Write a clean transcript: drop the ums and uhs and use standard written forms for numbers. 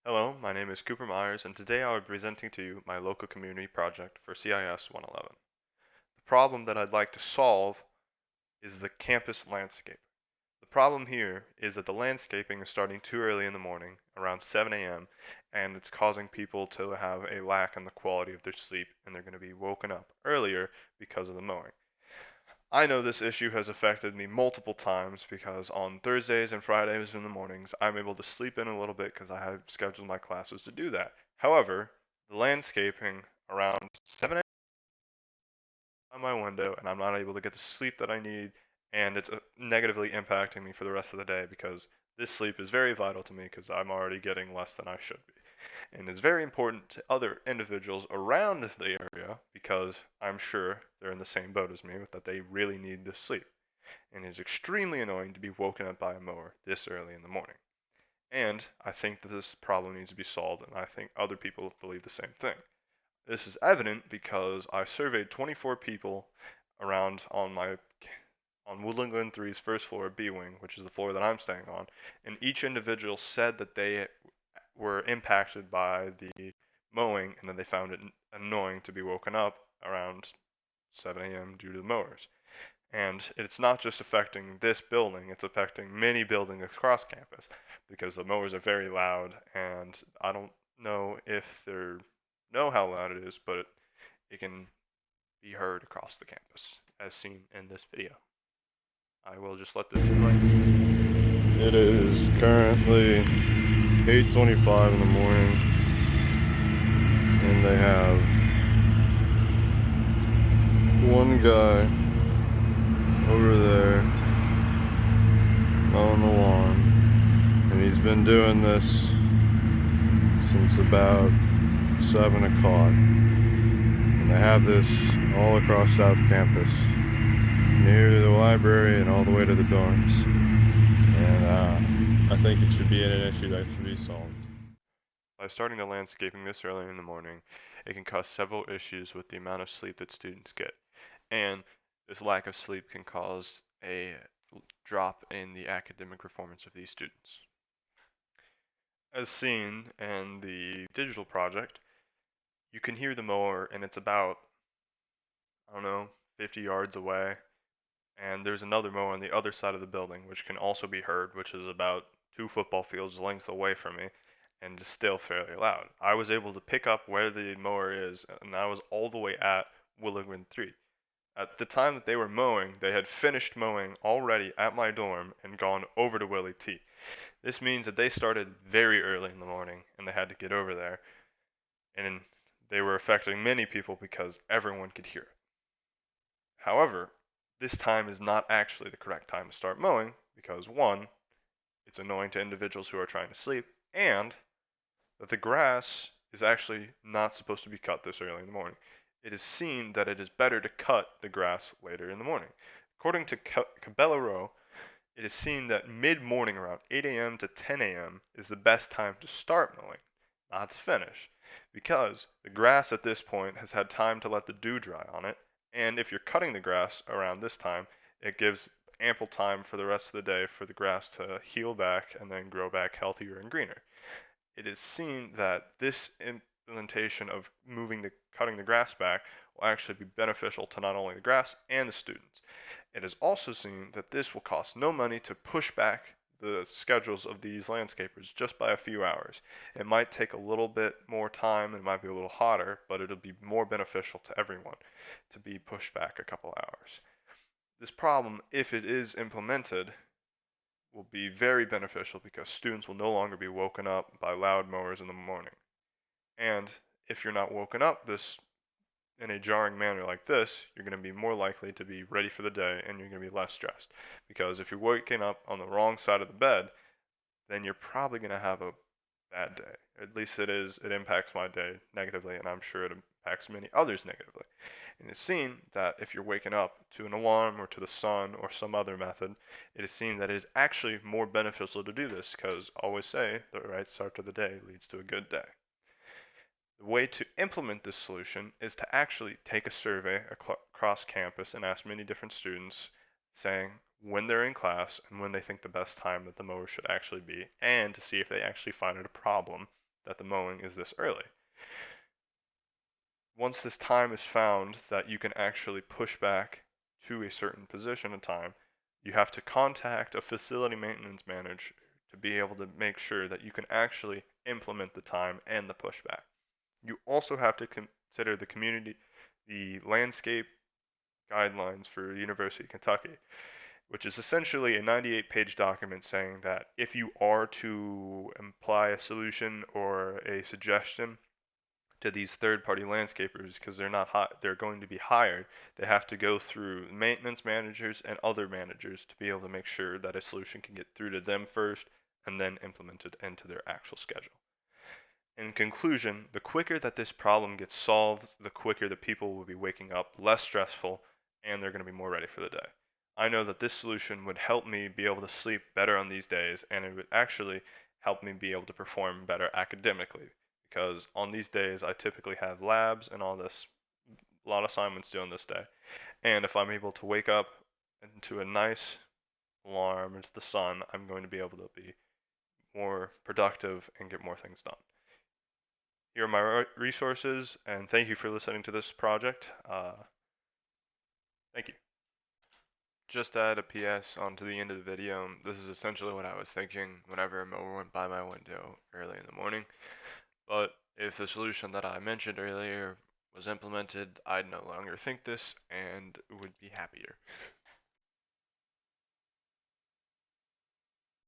Hello, my name is Cooper Myers, and today I will be presenting to you my local community project for CIS 111. The problem that I'd like to solve is the campus landscape. The problem here is that the landscaping is starting too early in the morning, around 7 a.m., and it's causing people to have a lack in the quality of their sleep, and they're going to be woken up earlier because of the mowing. I know this issue has affected me multiple times because on Thursdays and Fridays in the mornings, I'm able to sleep in a little bit because I have scheduled my classes to do that. However, the landscaping around 7 a.m. on my window, and I'm not able to get the sleep that I need, and it's negatively impacting me for the rest of the day because this sleep is very vital to me because I'm already getting less than I should be. And is very important to other individuals around the area because I'm sure they're in the same boat as me with that they really need this sleep. And it is extremely annoying to be woken up by a mower this early in the morning. And I think that this problem needs to be solved, and I think other people believe the same thing. This is evident because I surveyed 24 people around on Woodland Glen 3's first floor B wing, which is the floor that I'm staying on, and each individual said that they were impacted by the mowing and that they found it annoying to be woken up around 7 a.m. due to the mowers. And it's not just affecting this building, it's affecting many buildings across campus because the mowers are very loud, and I don't know if they know how loud it is, but it can be heard across the campus, as seen in this video. I will just let this play. It is currently 8:25 in the morning, and they have one guy over there mowing the lawn, and he's been doing this since about 7 o'clock. And they have this all across South Campus, near the library and all the way to the dorms. And I think it should be an issue that should be solved. By starting the landscaping this early in the morning, it can cause several issues with the amount of sleep that students get. And this lack of sleep can cause a drop in the academic performance of these students. As seen in the digital project, you can hear the mower and it's about, I don't know, 50 yards away. And there's another mower on the other side of the building, which can also be heard, which is about 2 football fields lengths away from me, and is still fairly loud. I was able to pick up where the mower is, and I was all the way at Willowgren 3. At the time that they were mowing, they had finished mowing already at my dorm and gone over to Willie T. This means that they started very early in the morning, and they had to get over there, and they were affecting many people because everyone could hear it. However, this time is not actually the correct time to start mowing because one, it's annoying to individuals who are trying to sleep, and that the grass is actually not supposed to be cut this early in the morning. It is seen that it is better to cut the grass later in the morning. According to Cabela Row, it is seen that mid-morning around 8 a.m. to 10 a.m. is the best time to start mowing, not to finish, because the grass at this point has had time to let the dew dry on it, and if you're cutting the grass around this time, it gives ample time for the rest of the day for the grass to heal back and then grow back healthier and greener. It is seen that this implementation of cutting the grass back will actually be beneficial to not only the grass and the students. It is also seen that this will cost no money to push back the schedules of these landscapers just by a few hours. It might take a little bit more time, it might be a little hotter, but it'll be more beneficial to everyone to be pushed back a couple hours. This problem, if it is implemented, will be very beneficial because students will no longer be woken up by loud mowers in the morning. And if you're not woken up this in a jarring manner like this, you're going to be more likely to be ready for the day and you're going to be less stressed. Because if you're waking up on the wrong side of the bed, then you're probably going to have a bad day. At least it impacts my day negatively, and I'm sure it impacts many others negatively. And it's seen that if you're waking up to an alarm or to the sun or some other method, it is seen that it is actually more beneficial to do this because always say the right start to the day leads to a good day. The way to implement this solution is to actually take a survey across campus and ask many different students saying when they're in class and when they think the best time that the mower should actually be, and to see if they actually find it a problem that the mowing is this early. Once this time is found that you can actually push back to a certain position of time, you have to contact a facility maintenance manager to be able to make sure that you can actually implement the time and the pushback. You also have to consider the landscape guidelines for the University of Kentucky, which is essentially a 98-page document saying that if you are to imply a solution or a suggestion to these third-party landscapers, because they're going to be hired, they have to go through maintenance managers and other managers to be able to make sure that a solution can get through to them first and then implemented into their actual schedule. In conclusion, the quicker that this problem gets solved, the quicker the people will be waking up less stressful and they're going to be more ready for the day. I know that this solution would help me be able to sleep better on these days, and it would actually help me be able to perform better academically, because on these days I typically have labs and all this, a lot of assignments due on this day. And if I'm able to wake up into a nice alarm into the sun, I'm going to be able to be more productive and get more things done. Here are my resources, and thank you for listening to this project. Thank you. Just to add a PS onto the end of the video, this is essentially what I was thinking whenever a mower went by my window early in the morning. But if the solution that I mentioned earlier was implemented, I'd no longer think this and would be happier.